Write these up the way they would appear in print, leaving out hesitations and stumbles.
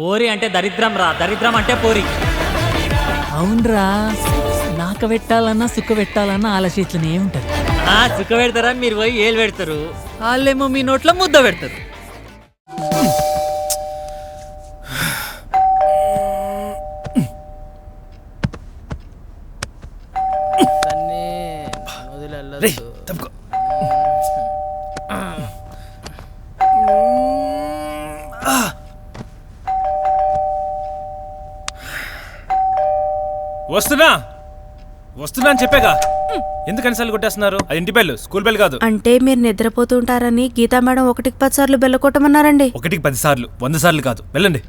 పోరి అంటే దరిద్రం రా, దరిద్రం అంటే పోరి. అవునరా, నాక పెట్టాలన్నా సుఖ పెట్టాలన్నా ఆలోచించనే ఉంటది. సుఖ పెడతారా, మీరు పోయి ఏలు పెడతారు, వాళ్ళేమో మీ నోట్లో ముద్ద పెడతారు. వస్తున్నా వస్తున్నా అని చెప్పాగా, ఎందుకని సార్లు కొట్టేస్తున్నారు? అది ఇంటి బెల్లు, స్కూల్ బెల్ కాదు. అంటే మీరు నిద్రపోతుంటారని గీతా మేడం 1కి 10 సార్లు బెల్ల కొట్టమన్నారండి. 1కి 10 సార్లు, 100 సార్లు కాదు. వెళ్ళండి.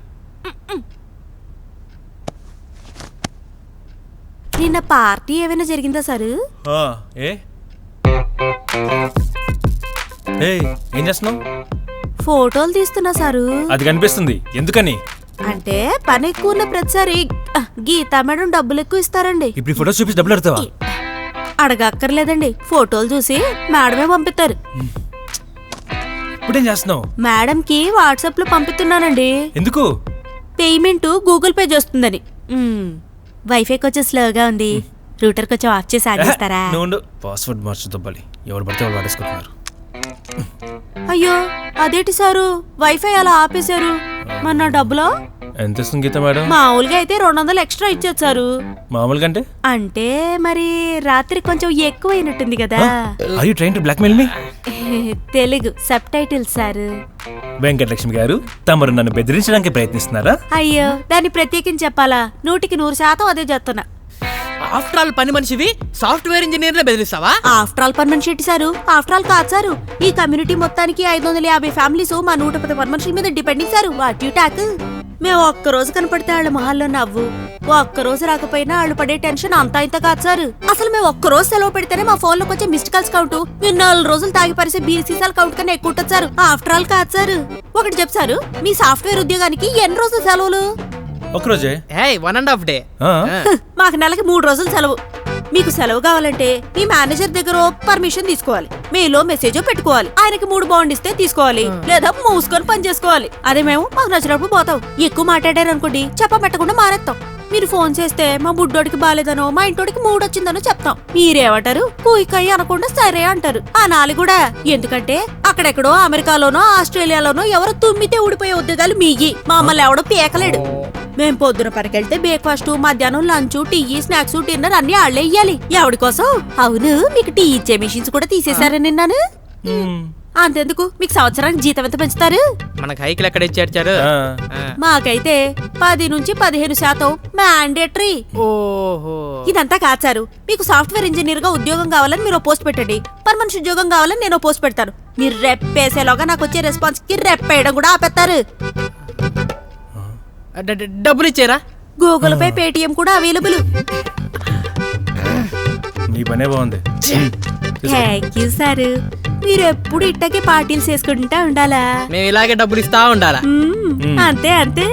నిన్న పార్టీ ఏమైనా జరిగిందా సార్? ఏం చేస్తున్నావు? ఫోటోలు తీస్తున్నా సారు. అది కనిపిస్తుంది, ఎందుకని? అంటే పని ఎక్కువ ఉన్న ప్రతిసారి గీతా మేడం డబ్బులు ఎక్కువ ఇస్తారండి. ఇప్పుడు ఫోటో చూపించి డబ్బులు అడతావా? అడగక్కర్లేదండి, ఫోటోలు చూసి మేడమే పంపిస్తారు. ఇప్పుడేం చేస్తున్నావు? మేడం కి వాట్సాప్ లో పంపిస్తున్నానండి. ఎందుకు? పేమెంట్ గూగుల్ పే చేస్తుందని. వైఫై కొంచెం స్లోగా ఉంది, రూటర్ కొంచెం ఆఫ్ చేసి ఆగిస్తారా? పాస్వర్డ్ మార్చుదవ్వాలి, ఎవరు పడితే వాళ్ళు వాడేసుకుంటున్నారు. అయ్యో అదేంటి సారు, వైఫై అలా ఆపేశారు, మరి నా డబ్బులో? ఎంత ఇస్తుంది గీత మేడం? మామూలుగా అయితే 200 ఎక్స్ట్రా ఇచ్చేసారు. మామూలుగా అంటే మరి రాత్రి కొంచెం ఎక్కువైనట్టుంది కదా. Are you trying to blackmail me? Telugu subtitles సారు. వెంకటలక్ష్మి గారు, తమరు నన్ను బెదిరించడానికి ప్రయత్నిస్తున్నారా? అయ్యో దాన్ని ప్రత్యేకించి చెప్పాలా, 100% అదే చేస్తున్నా. ఆఫ్టర్ ఆల్ పని మనిషివి సాఫ్ట్వేర్ ఇంజనీర్ బెదిరిస్తావా? ఆఫ్టర్ ఆల్ పని మనిషి ఏంటి సారు? ఆఫ్టర్ ఆల్ కాదు సారు, ఈ కమ్యూనిటీ మొత్తానికి 550 ఫ్యామిలీస్ మా 110 పని మనుషుల మీద depend sir. What you talk? మేము ఒక్కరోజు కనపడితే వాళ్ళ మొహాల్లో నవ్వు, ఒక్కరోజు రాకపోయినా వాళ్ళు పడే టెన్షన్ అంతా ఇంత కాదు సార్. అసలు మేము ఒక్కరోజు సెలవు పెడితేనే మా ఫోన్ లోకి వచ్చే మిస్డ్ కాల్స్ కౌంట్ 4 రోజులు తాగి పరిసే బీర్ సీసాల కౌంట్ కన్నా ఎక్కువ ఉంటుంది సార్. ఆఫ్టర్ ఆల్ కాదు సార్. ఒకటి చెప్తారు, మీ సాఫ్ట్వేర్ ఉద్యోగానికి ఎన్ని రోజులు సెలవులు? ఒకరోజే. 1.5 డే. మాకు నెలకి 3 రోజులు సెలవు. మీకు సెలవు కావాలంటే మీ మేనేజర్ దగ్గర పర్మిషన్ తీసుకోవాలి, మెయిలో మెసేజ్ పెట్టుకోవాలి, ఆయనకి 3 బాండ్ ఇస్తే తీసుకోవాలి, లేదా మూసుకొని పని చేసుకోవాలి. అదే మేము మాకు నచ్చినప్పుడు పోతాం. ఎక్కువ మాట్లాడారు అనుకోండి, చెప్పబెట్టకుండా మారేస్తాం. మీరు ఫోన్ చేస్తే మా బుడ్డోడికి బాలేదనో మా ఇంటోడికి మూడొచ్చిందనో చెప్తాం. మీరేమంటారు? కూయికాయి అనకుండా సరే అంటారు. అనాలి కూడా, ఎందుకంటే అక్కడెక్కడో అమెరికాలోనో ఆస్ట్రేలియాలోనో ఎవరో తుమ్మితే ఊడిపోయే ఉద్యోగాలు మీగి, మమ్మల్ని ఎవడో పీకలేడు. మేం పొద్దున పనికెళ్తే బ్రేక్ఫాస్ట్, మధ్యాహ్నం లంచ్, టీ, స్నాక్స్, డిన్నర్ అన్ని ఆళ్లే ఇయ్యాలి. ఎవడి కోసం? అవును, మీకు టీ ఇచ్చే మెషిన్స్ కూడా తీసేశారని నిన్నాను. అంతెందుకు, మీకు సంవత్సరానికి జీతం ఎంత పెంచుతారు? మనకు హైకిల్ ఎక్కడ ఇచ్చారు? మాకైతే 10 నుంచి 15% మ్యాండేటరీ. ఓహో, ఇదంతా కాచారు. మీకు సాఫ్ట్వేర్ ఇంజనీర్ గా ఉద్యోగం కావాలని మీరు పోస్ట్ పెట్టండి, పని మనిషి ఉద్యోగం కావాలని నేను పోస్ట్ పెడతాను. మీరు రెప్పేసేలోగా నాకు వచ్చే రెస్పాన్స్ కి రెప్పేయడం కూడా ఆపేస్తారు. డబ్బులు ఇచ్చారా? గూగుల్ పే, పేటిఎం కూడా అవైలబుల్. నీ పనే బాగుంది. Thank you sir. మీరు ఎప్పుడు ఇట్టకే పార్టీలు చేసుకుంటా ఉండాలా? మేము ఇలాగే డబ్బులు ఇస్తా ఉండాలా? అంతే అంతే.